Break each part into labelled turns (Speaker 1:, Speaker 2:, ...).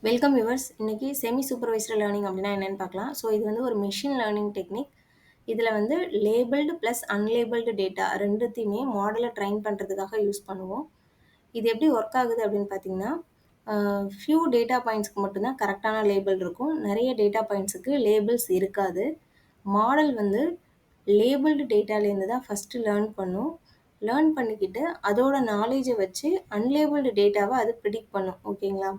Speaker 1: Welcome viewers. இன்னைக்கு semi supervised learning அப்படின்னா என்னன்னு பார்க்கலாம். ஸோ இது வந்து ஒரு மெஷின் லேர்னிங் டெக்னிக். இதில் வந்து லேபிள்டு ப்ளஸ் அன்லேபிள்டு டேட்டா ரெண்டுத்தையுமே மாடலை ட்ரெயின் பண்ணுறதுக்காக யூஸ் பண்ணுவோம். இது எப்படி ஒர்க் ஆகுது அப்படின்னு பார்த்தீங்கன்னா, ஃபியூ டேட்டா பாயிண்ட்ஸ்க்கு மட்டும்தான் கரெக்டான லேபிள் இருக்கும். நிறைய டேட்டா பாயிண்ட்ஸுக்கு லேபிள்ஸ் இருக்காது. மாடல் வந்து லேபிள்டு டேட்டாலேருந்து தான் ஃபஸ்ட்டு லேர்ன் பண்ணும். லேர்ன் பண்ணிக்கிட்டு அதோட நாலேஜை வச்சு அன்லேபிள்டு டேட்டாவை அது ப்ரிடிக்ட் பண்ணும். ஓகேங்களா?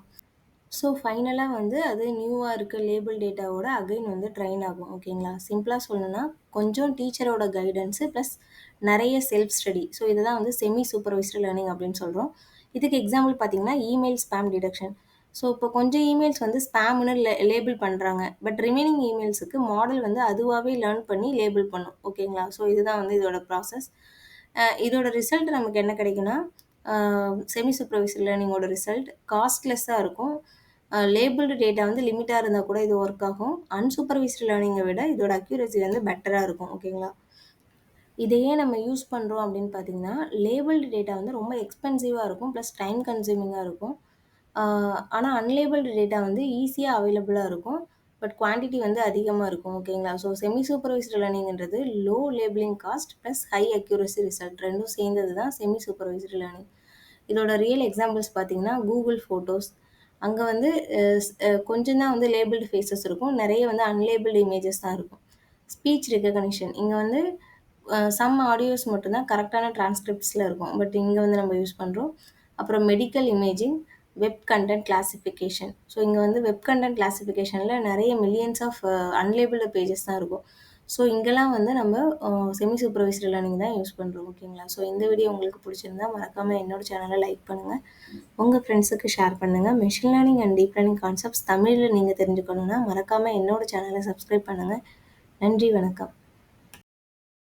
Speaker 1: ஸோ ஃபைனலா வந்து அது நியூவா இருக்க லேபிள் டேட்டாவோட அகைன் வந்து ட்ரெயின் ஆகும். ஓகேங்களா? சிம்பிளா சொல்லணும்னா, கொஞ்சம் டீச்சரோட கைடன்ஸு ப்ளஸ் நெறைய செல்ஃப் ஸ்டடி. ஸோ இத தான் வந்து செமி சூப்பர்வைஸ்டு லேர்னிங் அப்படின்னு சொல்றோம். இதுக்கு எக்ஸாம்பிள் பார்த்தீங்கன்னா, இமெயில் ஸ்பாம் டிடெக்ஷன். ஸோ இப்போ கொஞ்சம் இமெயில்ஸ் வந்து ஸ்பாம்ன்னு லேபிள் பண்றாங்க. பட் ரிமைனிங் இமெயில்ஸுக்கு மாடல் வந்து அதுவாவே லேர்ன் பண்ணி லேபிள் பண்ணும். ஓகேங்களா? ஸோ இதுதான் வந்து இதோட ப்ராசஸ். இதோட ரிசல்ட் நமக்கு என்ன கிடைக்கும்னா, செமி சூப்பர்வைஸ்டு லேர்னிங்கோட ரிசல்ட் காஸ்ட்லெஸ்ஸா இருக்கும். லேபிள்டு டேட்டா வந்து லிமிட்டா இருந்தா கூட இது ஒர்க் ஆகும். அன்சூப்பர்வைஸ்டு லேர்னிங்கை விட இதோட அக்யூரசி வந்து பெட்டரா இருக்கும். ஓகேங்களா? இதை ஏன் நம்ம யூஸ் பண்ணுறோம் அப்படின்னு பார்த்தீங்கன்னா, லேபிள்டு டேட்டா வந்து ரொம்ப எக்ஸ்பென்சிவா இருக்கும். ப்ளஸ் டைம் கன்சூமிங்கா இருக்கும். ஆனா அன்லேபிள்டு டேட்டா வந்து ஈஸியா அவைலபிளா இருக்கும். பட் குவான்டிட்டி வந்து அதிகமா இருக்கும். ஓகேங்களா? ஸோ செமி சூப்பர்வைஸ்டு லேர்னிங்ன்றது low labeling cost plus high accuracy result ரெண்டும் சேர்ந்தது தான் செமி சூப்பர்வைஸ்டு லேர்னிங். இதோட ரியல் எக்ஸாம்பிள்ஸ் பார்த்தீங்கன்னா, கூகுள் ஃபோட்டோஸ். அங்க வந்து கொஞ்சம் தான் வந்து லேபிள்டு ஃபேஸஸ் இருக்கும். நெறைய வந்து அன்லேபிள்டு இமேஜஸ் தான் இருக்கும். ஸ்பீச் ரெகக்னிஷன் இங்க வந்து சம் ஆடியோஸ் மட்டும் தான் கரெக்டான டிரான்ஸ்கிரிப்ட்ஸ்ல இருக்கும். பட் இங்க வந்து நம்ம யூஸ் பண்றோம். அப்புறம் medical imaging, web content classification. So இங்க வந்து வெப் கன்டென்ட் கிளாசிஃபிகேஷன்ல நெறைய மில்லியன்ஸ் ஆஃப் அன்லேபிள்டு பேஜஸ் தான் இருக்கும். ஸோ இங்கெல்லாம் வந்து நம்ம செமி சூப்பர்வைஸ்டு லேர்னிங் தான் யூஸ் பண்றோம். ஓகேங்களா? ஸோ இந்த வீடியோ உங்களுக்கு பிடிச்சிருந்தா மறக்காம என்னோட சேனலை லைக் பண்ணுங்க. உங்க ஃப்ரெண்ட்ஸுக்கு ஷேர் பண்ணுங்க. Machine learning and deep learning concepts தமிழ்ல நீங்க தெரிஞ்சுக்கணும்னா மறக்காம என்னோட சேனலை சப்ஸ்கிரைப் பண்ணுங்க. நன்றி, வணக்கம்.